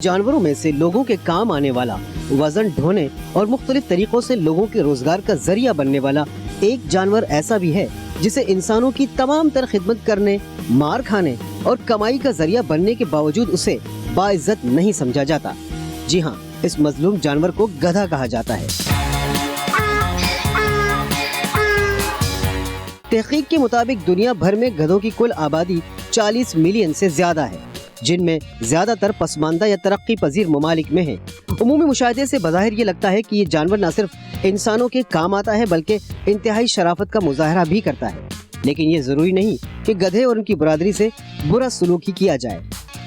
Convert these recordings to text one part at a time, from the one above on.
जानवरों में से लोगों के काम आने वाला, वजन ढोने और मुख्तलिफ तरीकों से लोगों के रोजगार का जरिया बनने वाला एक जानवर ऐसा भी है जिसे इंसानों की तमाम तर खिदमत करने, मार खाने और कमाई का जरिया बनने के बावजूद उसे बाइज्जत नहीं समझा जाता। जी हाँ, इस मजलूम जानवर को गधा कहा जाता है। तहकीक के मुताबिक दुनिया भर में गधों की कुल आबादी 40 मिलियन से ज्यादा है, जिनमें ज्यादातर पसमानदा या तरक्की पजीर ममालिक में है। उमूमी मुशाहदे से बज़ाहिर ये लगता है कि ये जानवर न सिर्फ इंसानों के काम आता है बल्कि इंतहाई शराफत का मुजाहरा भी करता है। लेकिन ये जरूरी नहीं कि गधे और उनकी बरादरी से बुरा सलूक ही किया जाए।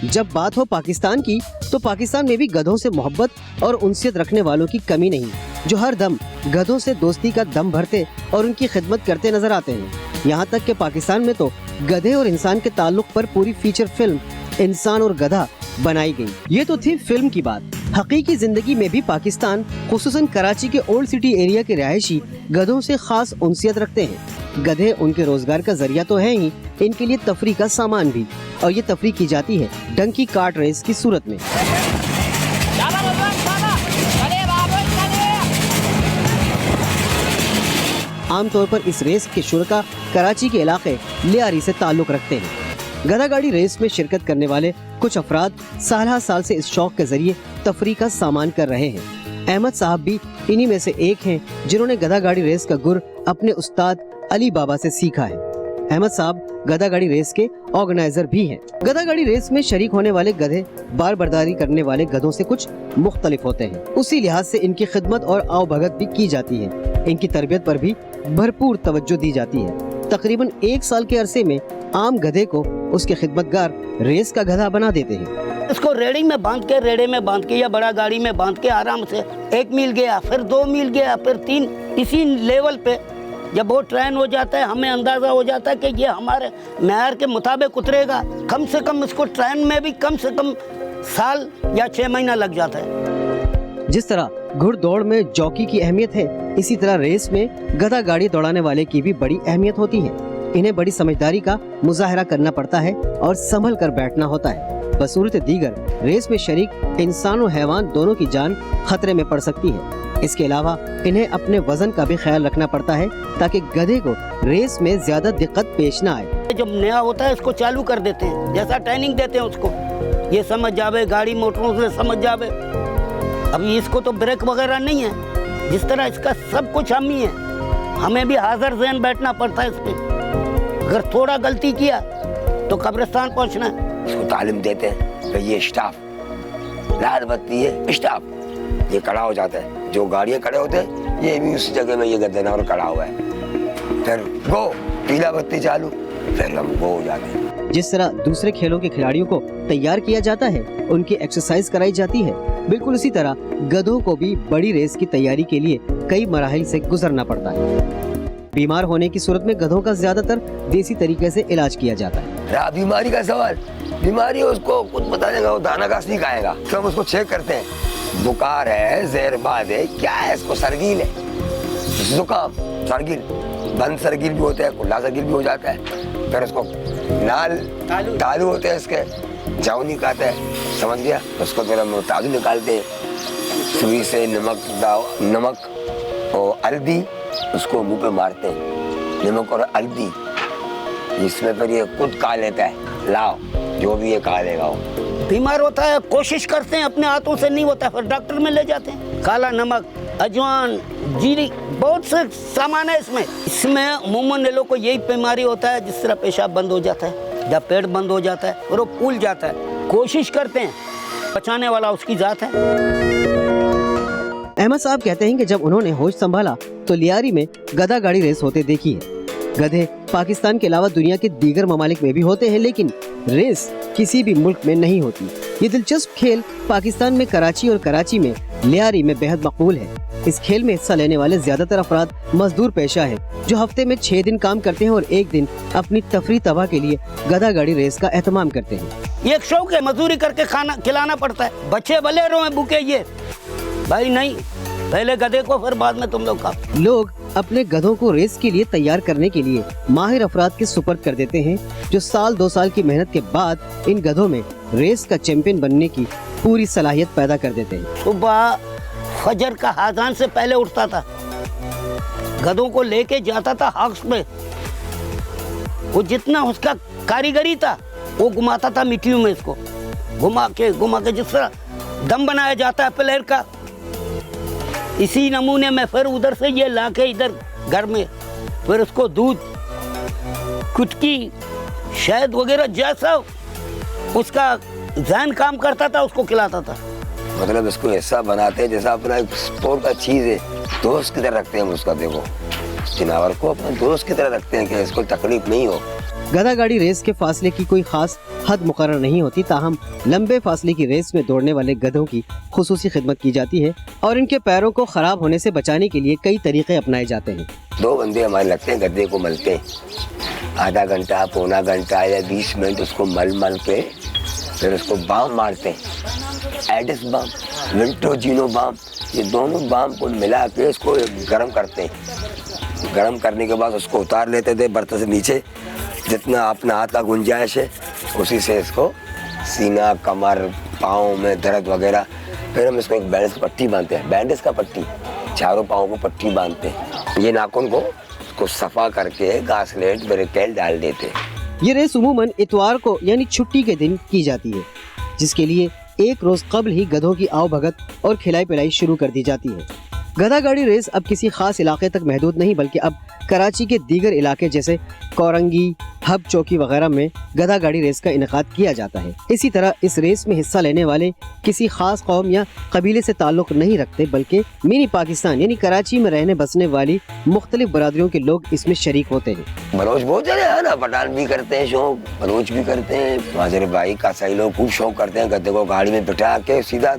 जब बात हो पाकिस्तान की, तो पाकिस्तान में भी गधों से मोहब्बत और उनसियत रखने वालों की कमी नहीं, जो हर दम गधों से दोस्ती का दम भरते और उनकी खिदमत करते नजर आते हैं। यहाँ तक कि पाकिस्तान में तो गधे और इंसान के ताल्लुक पर पूरी फीचर फिल्म इंसान और गधा बनाई गई। ये तो थी फिल्म की बात। हकीकी जिंदगी में भी पाकिस्तान, खुसूसन कराची के ओल्ड सिटी एरिया के रहायशी गधों से खास उनसियत रखते हैं। गधे उनके रोजगार का जरिया तो है ही, इनके लिए तफरी का सामान भी, और ये तफरी की जाती है डंकी कार्ट रेस की सूरत में। आमतौर पर इस रेस के शुरका कराची के इलाके लियारी से ताल्लुक रखते हैं। गधा गाड़ी रेस में शिरकत करने वाले कुछ अफराद साल साल से इस शौक के जरिए तफरी का सामान कर रहे हैं। अहमद साहब भी इन्हीं में से एक हैं, जिन्होंने गधा गाड़ी रेस का गुर अपने उस्ताद अली बाबा से सीखा है। अहमद साहब गधा गाड़ी रेस के ऑर्गेनाइजर भी हैं। गधा गाड़ी रेस में शरीक होने वाले गधे बार बर्दारी करने वाले गधों से कुछ मुख्तलिफ होते हैं। उसी लिहाज से इनकी खिदमत और आवभगत भी की जाती है। इनकी तरबियत पर भी भरपूर तवज्जो दी जाती है। तकरीबन 1 साल के अरसे में आम गधे को उसके खिदमतगार रेस का गधा बना देते हैं। इसको रेड़ी में बांध के, रेड़े में बांध के या बड़ा गाड़ी में बांध के आराम से 1 मील गया, फिर 2 मील गया, फिर 3, इसी लेवल पे जब वो ट्रेन हो जाता है, हमें अंदाजा हो जाता है कि ये हमारे मेयार के मुताबिक उतरेगा। कम से कम इसको ट्रेन में भी कम से कम साल या 6 महीना लग जाता है। जिस तरह घुड़दौड़ में जॉकी की अहमियत है, इसी तरह रेस में गधा गाड़ी दौड़ाने वाले की भी बड़ी अहमियत होती है। इन्हें बड़ी समझदारी का मुजाहरा करना पड़ता है और संभल कर बैठना होता है। बसूरत दीगर रेस में शरीक इंसान और हैवान दोनों की जान खतरे में पड़ सकती है। इसके अलावा इन्हें अपने वजन का भी ख्याल रखना पड़ता है ताकि गधे को रेस में ज्यादा दिक्कत पेश न आए। जब नया होता है इसको चालू कर देते हैं, जैसा ट्रेनिंग देते हैं उसको, ये समझ जावे, गाड़ी मोटरों से समझ जावे। अभी इसको तो ब्रेक वगैरह नहीं है, जिस तरह इसका सब कुछ हम ही है, हमें भी हाजिर ज़हन बैठना पड़ता है इस पे। अगर थोड़ा गलती किया तो कब्रिस्तान पहुंचना है। इसको तालीम देते हैं कि ये स्टाफ लाल बत्ती है, स्टाफ ये खड़ा हो जाता है। जो गाड़ियाँ खड़े होते हैं ये भी उस जगह में ये गद्दे और खड़ा हुआ है। फिर गो, पीला बत्ती चालू, फिर हम गो हो जाते हैं। जिस तरह दूसरे खेलों के खिलाड़ियों को तैयार किया जाता है, उनकी एक्सरसाइज कराई जाती है, बिल्कुल इसी तरह गधों को भी बड़ी रेस की तैयारी के लिए कई मराहिल से गुजरना पड़ता है। बीमार होने की सूरत में गधों का ज्यादातर देसी तरीके से इलाज किया जाता है। बीमारी का सवाल, बीमारी उसको कुछ बता देगा, वो दाना घास नहीं खाएगा, तो हम उसको चेक करते हैं। बुखार है, ज़हरबाद है, क्या है, इसको सरगील है, जुकाम, सरगील, बंद सरगील भी होता है, खुला सरगील भी हो जाता है। फिर उसको लाल तालू होते हैं, इसके जाऊ निकालते हैं, समझ गया। उसको फिर हम तालू निकालते हैं, सुई से नमक और हल्दी उसको मुंह पे मारते हैं, नमक और हल्दी, इसमें फिर ये खुद खा लेता है। लाओ जो भी ये खा लेगा। वो बीमार होता है, कोशिश करते हैं, अपने हाथों से नहीं होता, फिर डॉक्टर में ले जाते हैं। काला नमक, अजवान, जीरी, बहुत से सामान है इसमें अमूमन लोगों को यही बीमारी होता है, जिस तरह पेशाब बंद हो जाता है, जब पेट बंद हो जाता है और वो फूल जाता है। कोशिश करते हैं, बचाने वाला उसकी जात है। अहमद साहब कहते हैं कि जब उन्होंने होश संभाला तो लियारी में गधा गाड़ी रेस होते देखी है। गधे पाकिस्तान के अलावा दुनिया के दीगर ममालिक में भी होते हैं, लेकिन रेस किसी भी मुल्क में नहीं होती। ये दिलचस्प खेल पाकिस्तान में कराची और कराची में लियारी में बेहद मकबूल है। इस खेल में हिस्सा लेने वाले ज्यादातर अफराद मजदूर पेशा है, जो हफ्ते में 6 दिन काम करते हैं और 1 दिन अपनी तफरी तबाह के लिए गधा गाड़ी रेस का एहतमाम करते हैं। ये एक शौक है, मजदूरी करके खाना खिलाना पड़ता है। बच्चे भले रोए भूखे, ये भाई नहीं, पहले गधे को फिर बाद में तुम लोग खाओ। लोग अपने गधों को रेस के लिए तैयार करने के लिए माहिर अफराद के सुपर्द कर देते हैं, जो साल 2 साल की मेहनत के बाद इन गधों में रेस का चैंपियन बनने की पूरी सलाहियत पैदा कर देते हैं। सुबह फजर का आज़ान से पहले उठता था, गधों को लेके जाता था हाउस में। वो जितना उसका कारीगरी था वो घुमाता था मिट्टियों में, इसको घुमा के जिस तरह दम बनाया जाता है प्लेयर का, इसी नमूने में फिर उधर से ये लाके इधर घर में फिर उसको दूध, कुटकी, शहद वगैरह जैसा उसका ज़हन काम करता था उसको खिलाता था। मतलब इसको ऐसा बनाते हैं जैसा अपना एक स्पोर्ट का चीज है, दोस्त की तरह रखते हैं हम उसका। देखो जानवर को अपना दोस्त की तरह रखते हैं कि इसको तकलीफ नहीं हो। गधा गाड़ी रेस के फासले की कोई खास हद मुकर्रर नहीं होती, ताहम लंबे फासले की रेस में दौड़ने वाले गधों की खुसूसी खिदमत की जाती है और इनके पैरों को खराब होने से बचाने के लिए कई तरीके अपनाए जाते हैं। 2 बंदे हमारे लगते हैं गधे को मलते हैं, आधा घंटा, पौना घंटा या 20 मिनट उसको मल के फिर उसको बाम मारते हैं। एडिस बाम, विंट्रोजिनो बाम, ये दोनों बाम को मिला के इसको गर्म करते हैं। गर्म करने के बाद उसको उतार लेते थे बर्तन से नीचे, जितना अपना हाथ का गुंजाइश है उसी से इसको सीना, कमर, पाँव में दर्द वगैरह, फिर हम इसको एक बैंडेज की पट्टी बांधते हैं। बैंडेज का पट्टी चारों पाँव को पट्टी बांधते हैं। ये नाखून को उसको सफा करके घासलेट ब्रेकेल डाल देते हैं। ये रेस उमूमन इतवार को यानी छुट्टी के दिन की जाती है, जिसके लिए 1 रोज कबल ही गधों की आवभगत और खिलाई पिलाई शुरू कर दी जाती है। गधा गाड़ी रेस अब किसी खास इलाके तक महदूद नहीं, बल्कि अब कराची के दीगर इलाके जैसे कोरंगी, हब चौकी वगैरह में गधा गाड़ी रेस का इनेकाद किया जाता है। इसी तरह इस रेस में हिस्सा लेने वाले किसी खास कौम या कबीले से ताल्लुक नहीं रखते, बल्कि मिनी पाकिस्तान यानी कराची में रहने बसने वाली मुख्तलिफ बरादरियों के लोग इसमें शरीक होते हैं। बलोच बहुत जगह है ना, पठान भी करते हैं शौक, बलोच भी करते हैं, माजरे भाई का सही लोग खूब शौक करते हैं। गधे को गाड़ी में बिठा के सीधा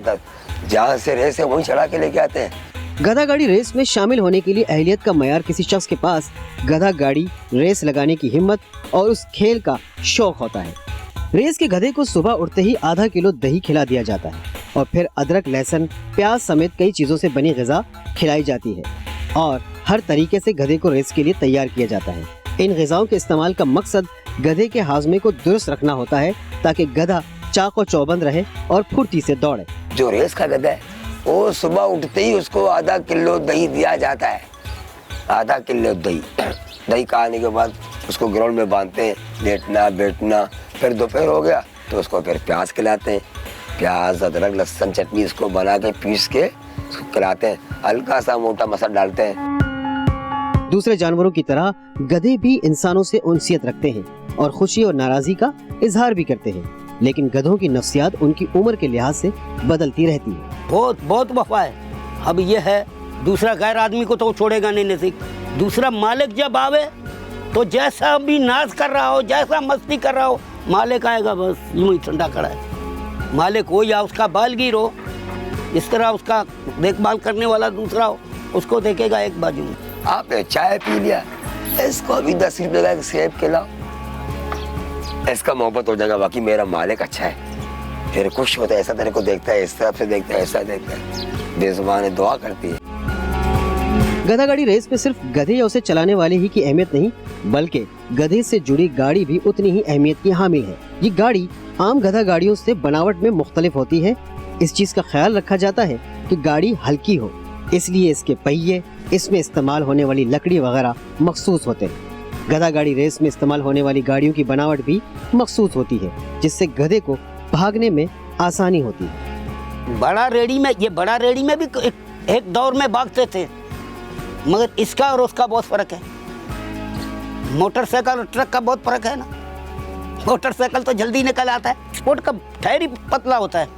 जहाँ से रेस है वहीं चढ़ा के लेके आते हैं। गधा गाड़ी रेस में शामिल होने के लिए अहलियत का मयार किसी शख्स के पास गधा गाड़ी रेस लगाने की हिम्मत और उस खेल का शौक होता है। रेस के गधे को सुबह उठते ही आधा किलो दही खिला दिया जाता है और फिर अदरक, लहसुन, प्याज समेत कई चीजों से बनी ग़िज़ा खिलाई जाती है और हर तरीके से गधे को रेस के लिए तैयार किया जाता है। इन ग़िज़ाओं के इस्तेमाल का मकसद गधे के हाजमे को दुरुस्त रखना होता है, ताकि गधा चाको चौबंद रहे और फुर्ती से दौड़े। जो रेस का गधा है वो सुबह उठते ही उसको आधा किलो दही दिया जाता है। आधा किलो दही खाने के बाद उसको ग्राउंड में बांधते हैं, लेटना बैठना। फिर दोपहर हो गया तो उसको फिर प्याज खिलाते हैं, प्याज, अदरक, लहसुन चटनी इसको बना के पीस के उसको खिलाते हैं। हल्का सा मोटा मसाला डालते हैं। दूसरे जानवरों की तरह गधे भी इंसानों से उनसियत रखते हैं और खुशी और नाराजगी का इजहार भी करते हैं, लेकिन गधों की नफ्सियात उनकी उम्र के लिहाज से बदलती रहती है। बहुत वफा है। अब ये है, दूसरा गैर आदमी को तो छोड़ेगा नहीं नसीब। दूसरा मालिक जब आवे तो जैसा भी नाज कर रहा हो, जैसा मस्ती कर रहा हो, मालिक आएगा बस यूं ही ठंडा खड़ा है। मालिक हो या उसका बालगीर हो, इस तरह उसका देखभाल करने वाला दूसरा हो, उसको देखेगा एक बाजू में। आपने चाय पी लिया, इसको भी 10 रुपए का सेब खिलाओ, इसका मोहब्बत हो जाएगा। बाकी मेरा मालिक अच्छा है, फिर खुश होता है, ऐसा तेरे को देखता है, इस तरफ से देखता है, ऐसा देखता है, बेजुबान दुआ करती है। गधा गाड़ी रेस में सिर्फ गधे या उसे चलाने वाले ही की अहमियत नहीं, बल्कि गधे से जुड़ी गाड़ी भी उतनी ही अहमियत की हामिल है। ये गाड़ी आम गधा गाड़ियों से बनावट में मुख्तलिफ होती है। इस चीज का ख्याल रखा जाता है कि गाड़ी हल्की हो, इसलिए इसके पहिए, इसमें इस्तेमाल होने वाली लकड़ी वगैरह मखसूस होते हैं। गधा गाड़ी रेस में इस्तेमाल होने वाली गाड़ियों की बनावट भी मखसूस होती है, जिससे गधे को भागने में आसानी होती है। बड़ा रेडी में भी एक दौर में भागते थे, मगर इसका और उसका बहुत फर्क है। मोटरसाइकिल और ट्रक का बहुत फर्क है ना। मोटरसाइकिल तो जल्दी निकल आता है, स्पोर्ट का टायर ही पतला होता है।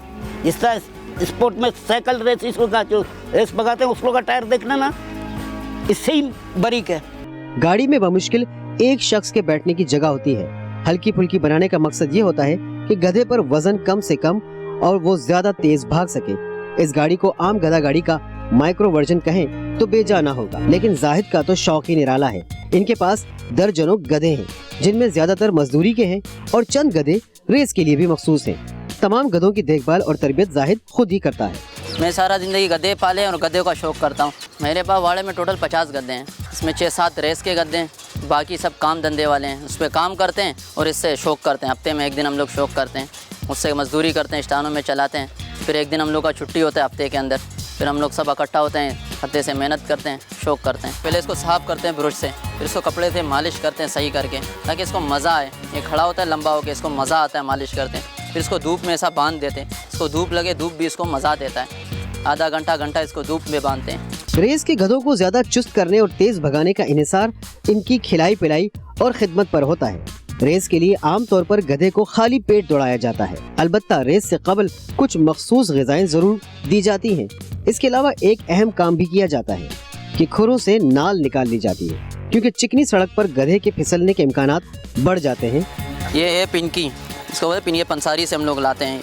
जिस तरह स्पोर्ट में साइकिल रेस, इसको का जो रेस भगाते हैं उसको का टायर देखना ना, इससे ही बारीक है। गाड़ी में बमुश्किल एक शख्स के बैठने की जगह होती है। हल्की फुल्की बनाने का मकसद ये होता है कि गधे पर वजन कम से कम और वो ज्यादा तेज भाग सके। इस गाड़ी को आम गधा गाड़ी का माइक्रो वर्जन कहें तो बेजाना होगा, लेकिन जाहिद का तो शौक ही निराला है। इनके पास दर्जनों गधे हैं, जिनमें ज्यादातर मजदूरी के हैं और चंद गधे रेस के लिए भी मखसूस हैं। तमाम गधों की देखभाल और तरबियत जाहिद खुद ही करता है। मैं सारा जिंदगी गधे पाले और गधे का शौक करता हूँ। मेरे पास वाड़े में टोटल 50 गधे हैं। इसमें 6-7 रेस के गद्दे हैं, बाकी सब काम धंधे वाले हैं, उस पर काम करते हैं और इससे शौक करते हैं। हफ्ते में एक दिन हम लोग शौक करते हैं, उससे मजदूरी करते हैं, स्टानों में चलाते हैं। फिर एक दिन हम लोग का छुट्टी होता है हफ्ते के अंदर, फिर हम लोग सब इकट्ठा होते हैं, हफ्ते से मेहनत करते हैं, शौक करते हैं। पहले इसको साफ़ करते हैं ब्रश से, फिर इसको कपड़े से मालिश करते हैं सही करके, ताकि इसको मज़ा आए। ये खड़ा होता है लंबा होकर, इसको मज़ा आता है, मालिश करते हैं। फिर इसको धूप में ऐसा बांध देते हैं, इसको धूप लगे, धूप भी इसको मज़ा देता है। आधा घंटा इसको धूप में बांधते हैं। रेस के गधों को ज्यादा चुस्त करने और तेज भगाने का इन्हिसार इनकी खिलाई पिलाई और खिदमत पर होता है। रेस के लिए आमतौर पर गधे को खाली पेट दौड़ाया जाता है, अलबत्ता रेस से कबल कुछ मखसूस ग़िज़ाएं जरूर दी जाती हैं। इसके अलावा एक अहम काम भी किया जाता है कि खुरों से नाल निकाल ली जाती है, क्योंकि चिकनी सड़क पर गधे के फिसलने के इम्कानात बढ़ जाते हैं। ये है पिनकी, इसको बोलते पिन, ये पंसारी से हम लोग लाते हैं।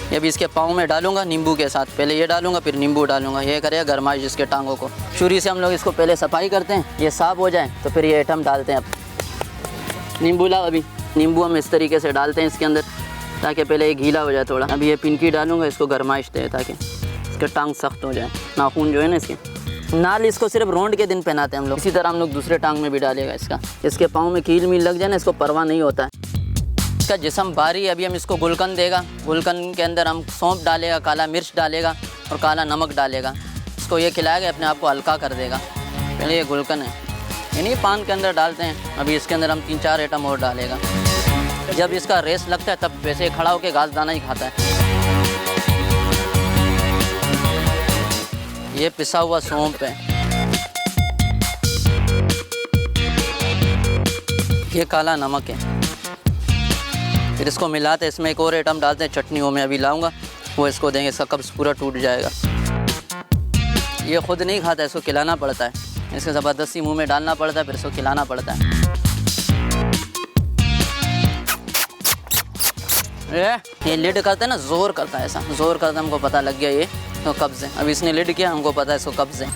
ये अभी इसके पाँव में डालूंगा नींबू के साथ, पहले ये डालूंगा फिर नींबू डालूंगा, ये करेगा गरमाइश इसके टांगों को। छुरी से हम लोग इसको पहले सफाई करते हैं, ये साफ हो जाए तो फिर ये आइटम डालते हैं। अब नींबू लाओ, अभी नींबू हम इस तरीके से डालते हैं इसके अंदर, ताकि पहले ये गीला हो जाए थोड़ा। अभी ये पिनकी डालूंगा, इसको गरमाइश दे ताकि इसके टांग सख्त हो जाए, नाखून जो है ना इसके। नाल इसको सिर्फ रोंड के दिन पहनाते हैं हम लोग। इसी तरह हम लोग दूसरे टांग में भी डालेगा इसका, इसके पाँव में कील मील लग जाए ना, इसको परवाह नहीं होता है। इसका जिस्म भारी, अभी हम इसको गुलकंद देगा, गुलकंद के अंदर हम सौंफ डालेगा, काला मिर्च डालेगा और काला नमक डालेगा। इसको ये खिलाएगा, अपने आप को हल्का कर देगा। पहले ये गुलकंद है, यानी पान के अंदर डालते हैं। अभी इसके अंदर हम 3-4 आइटम और डालेगा। जब इसका रेस लगता है तब वैसे खड़ा होकर घास दाना ही खाता है। ये पिसा हुआ सौंफ है, ये काला नमक है। फिर इसको मिलाते हैं, इसमें एक और आइटम डालते हैं चटनी, वो मैं अभी लाऊंगा, वो इसको देंगे, इसका कब्ज़ पूरा टूट जाएगा। ये खुद नहीं खाता, इसको खिलाना पड़ता है, इसके ज़बरदस्ती मुंह में डालना पड़ता है, फिर इसको खिलाना पड़ता है। ये लिड करता है ना, जोर करता है, ऐसा जोर करता है, हमको पता लग गया ये तो कब्ज़ है। अभी इसने लिड किया, हमको पता है इसको कब्ज़ है।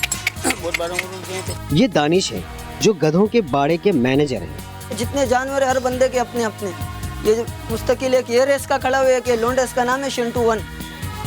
ये दानिश है जो गधों के बाड़े के मैनेजर हैं। जितने जानवर है हर बंदे के अपने अपने, ये जो मुस्तकिल एक ये रेस का खड़ा हुआ है कि लोंडा, इसका नाम है शिंटू 1।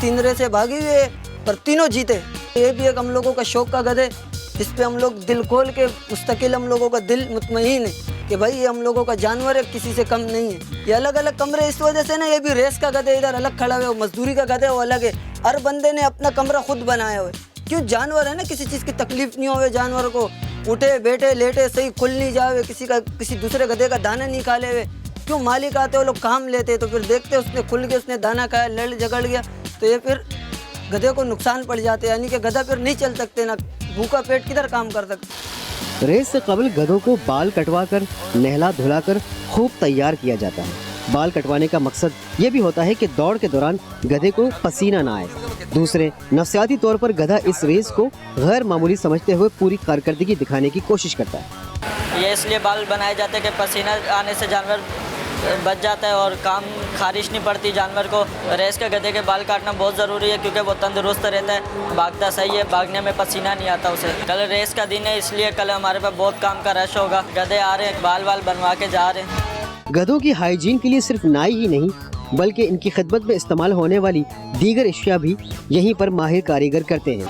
3 रेसें भागी हुई है पर तीनों जीते। ये भी एक हम लोगों का शौक का गधे, जिस पे हम लोग दिल खोल के मुस्तकिल, हम लोगों का दिल मुतमईन है कि भाई ये हम लोगों का जानवर है, किसी से कम नहीं है। ये अलग अलग कमरे इस वजह से ना, ये भी रेस का गधे इधर अलग खड़ा हुआ है, मजदूरी का गधे वो अलग है। हर बंदे ने अपना कमरा खुद बनाया हुआ है। क्यों, जानवर है ना, किसी चीज़ की तकलीफ नहीं होवे जानवर को, उठे बैठे लेटे सही खुल नहीं जावे, किसी दूसरे गधे का दाना नहीं खा ले। क्यों, मालिक आते वो लोग काम लेते तो फिर देखते उसने खुल के उसने दाना खाया, लड़ झगड़ गया तो ये फिर गधे को नुकसान पड़ जाते, यानी कि गधा फिर नहीं चल सकते, ना भूखा पेट किधर काम कर सकते। रेस से कबल गधों को बाल कटवाकर नहला धुलाकर खूब तैयार किया जाता है। बाल कटवाने का मकसद ये भी होता है कि दौड़ के दौरान गधे को पसीना ना आए। दूसरे, नफ्सियाती तौर पर गधा इस रेस को गैर मामूली समझते हुए पूरी कारकर्दगी दिखाने की कोशिश करता है। ये इसलिए बाल बनाए जाते हैं कि पसीना आने से जानवर बच जाता है और काम खारिश नहीं पड़ती जानवर को। रेस के गधे के बाल काटना बहुत ज़रूरी है क्योंकि वो तंदुरुस्त रहता है, भागता सही है, भागने में पसीना नहीं आता उसे। कल रेस का दिन है, इसलिए कल हमारे पास बहुत काम का रश होगा। गधे आ रहे हैं, बाल बनवा के जा रहे हैं। गधों की हाइजीन के लिए सिर्फ नाई ही नहीं बल्कि इनकी खिदमत में इस्तेमाल होने वाली दीगर अशिया भी यहीं पर माहिर कारीगर करते हैं।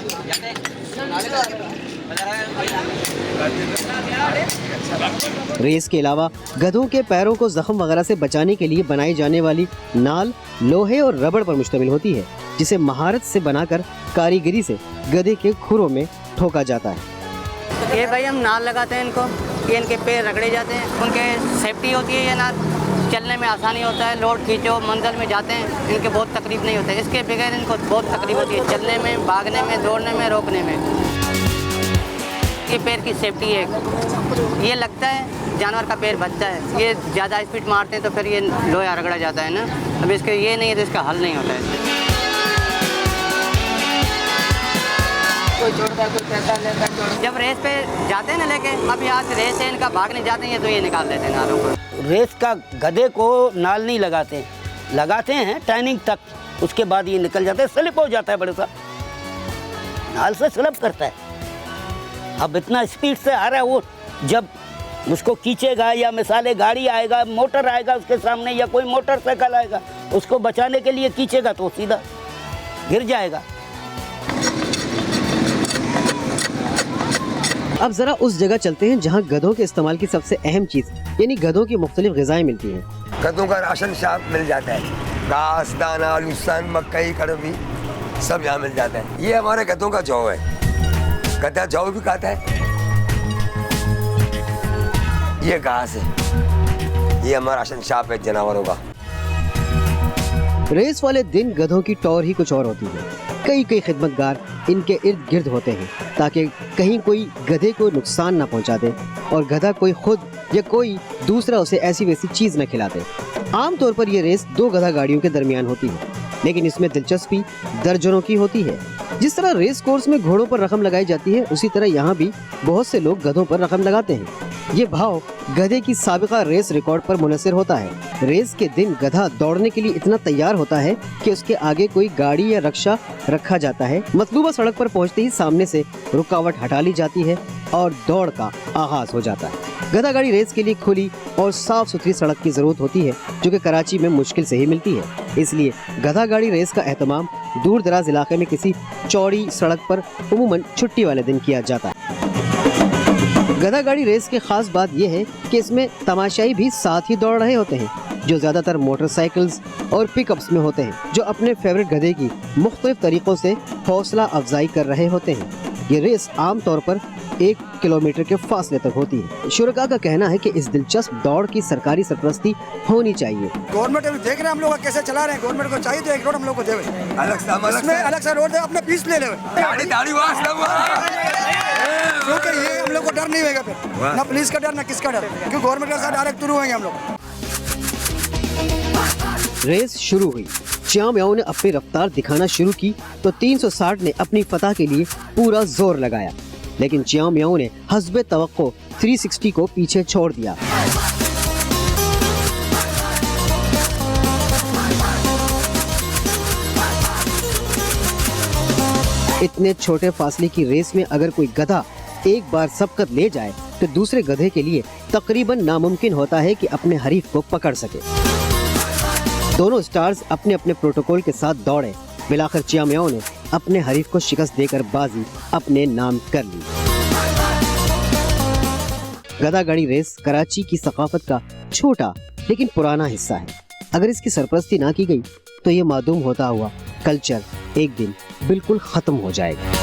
रेस के अलावा गधों के पैरों को जख्म वगैरह से बचाने के लिए बनाई जाने वाली नाल लोहे और रबड़ पर मुश्तमिल होती है, जिसे महारत से बनाकर कारीगरी से गधे के खुरों में ठोका जाता है। ये भाई हम नाल लगाते हैं इनको, ये इनके पैर रगड़े जाते हैं, उनके सेफ्टी होती है। ये नाल चलने में आसानी होता है, लोड खींचो मंजिल में जाते हैं, इनके बहुत तकलीफ नहीं होता है। इसके बगैर इनको बहुत तकलीफ होती है चलने में, भागने में, दौड़ने में, रोकने में। ये पैर की सेफ्टी है, ये लगता है जानवर का पैर बचता है। ये ज़्यादा स्पीड मारते हैं तो फिर ये लोहा रगड़ा जाता है ना। अब इसके ये नहीं है तो इसका हल नहीं होता है। कोई छोड़ता है, कोई पैसा लेता है। जब रेस पे जाते हैं ना लेके, अब यहाँ से रेस है इनका, भागने जाते हैं तो ये निकाल देते हैं नालों को। रेस का गधे को नाल नहीं लगाते, लगाते हैं टाइमिंग तक, उसके बाद ये निकल जाता है, स्लिप हो जाता है बड़े सा, नाल से स्लिप करता है। अब इतना स्पीड से आ रहा है वो, जब उसको खींचेगा या मिसाले गाड़ी आएगा, मोटर आएगा उसके सामने या कोई मोटरसाइकिल आएगा, उसको बचाने के लिए खींचेगा तो सीधा गिर जाएगा। अब जरा उस जगह चलते हैं जहाँ गधों के इस्तेमाल की सबसे अहम चीज यानी गधों की मुख्तलिफ ग़िज़ाएं मिलती हैं। गधों का राशन शाप मिल जाता है, घास, दाना, लुसान, मकई, कड़वी सब यहाँ मिल जाता है। ये हमारे गधों का जौ है, गधा जौ भी खाता है। ये घास है, ये हमारा राशन शाप है जानवरों का। रेस वाले दिन गधों की टौर ही कुछ और होती है। कई खिदमतगार इनके इर्द गिर्द होते हैं ताकि कहीं कोई गधे को नुकसान ना पहुंचा दे और गधा कोई खुद या कोई दूसरा उसे ऐसी वैसी चीज न खिला दे। आमतौर पर ये रेस 2 गधा गाड़ियों के दरमियान होती है, लेकिन इसमें दिलचस्पी दर्जनों की होती है। जिस तरह रेस कोर्स में घोड़ों पर रकम लगाई जाती है, उसी तरह यहाँ भी बहुत से लोग गधों पर रकम लगाते हैं। ये भाव गधे की साबिका रेस रिकॉर्ड पर मुनहसर होता है। रेस के दिन गधा दौड़ने के लिए इतना तैयार होता है कि उसके आगे कोई गाड़ी या रक्षा रखा जाता है। मतलूबा सड़क पर पहुंचते ही सामने से रुकावट हटा ली जाती है और दौड़ का आगाज हो जाता है। गधा गाड़ी रेस के लिए खुली और साफ सुथरी सड़क की जरूरत होती है, जो कि कराची में मुश्किल से ही मिलती है। इसलिए गधा गाड़ी रेस का एहतमाम दूर दराज इलाके में किसी चौड़ी सड़क पर उमूमन छुट्टी वाले दिन किया जाता है। गधा गाड़ी रेस की खास बात यह है कि इसमें तमाशाई भी साथ ही दौड़ रहे होते हैं, जो ज्यादातर मोटरसाइकिल्स और पिकअप्स में होते हैं, जो अपने फेवरेट गधे की मुख्तलिफ तरीकों से हौसला अफजाई कर रहे होते हैं। ये रेस आमतौर पर 1 किलोमीटर के फासले तक होती है। शुरका का कहना है कि इस दिलचस्प दौड़ की सरकारी सरपरस्ती होनी चाहिए। गवर्नमेंट अभी देख रहे हैं हम लोग कैसे चला रहे हैं, गवर्नमेंट को चाहिए तो एक रोड हम लोग को दे, अलग सा रोड दे, अपना फीस ले ले, क्योंकि ये हम लोग को डर नहीं होगा फिर, ना पुलिस का डर ना किसका डर, क्योंकि गवर्नमेंट के साथ डायरेक्ट शुरू होंगे हम लोग। रेस शुरू हुई, च्याओ म्याओ ने अपनी रफ्तार दिखाना शुरू की तो 360 ने अपनी फतह के लिए पूरा जोर लगाया, लेकिन च्याओ म्याओ ने हस्बे तवक्को 360 को पीछे छोड़ दिया। इतने छोटे फासले की रेस में अगर कोई गधा एक बार सबकत ले जाए तो दूसरे गधे के लिए तकरीबन नामुमकिन होता है कि अपने हरीफ को पकड़ सके। दोनों स्टार्स अपने अपने प्रोटोकॉल के साथ दौड़े। बिलाखिर च्याओ म्याओ ने अपने हरीफ को शिकस्त देकर बाजी अपने नाम कर ली। गधा गाड़ी रेस कराची की सकाफत का छोटा लेकिन पुराना हिस्सा है। अगर इसकी सरपरस्ती ना की गई तो ये मादूम होता हुआ कल्चर एक दिन बिल्कुल खत्म हो जाएगा।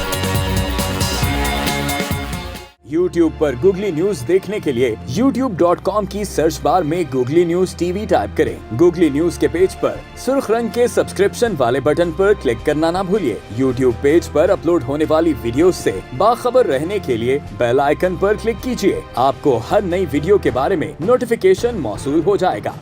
YouTube पर गूगली न्यूज देखने के लिए youtube.com की सर्च बार में गूगली न्यूज टीवी टाइप करें। गूगली न्यूज के पेज पर सुर्ख रंग के सब्सक्रिप्शन वाले बटन पर क्लिक करना ना भूलिए। YouTube पेज पर अपलोड होने वाली वीडियो से बाखबर रहने के लिए बेल आइकन पर क्लिक कीजिए। आपको हर नई वीडियो के बारे में नोटिफिकेशन मौसूल हो जाएगा।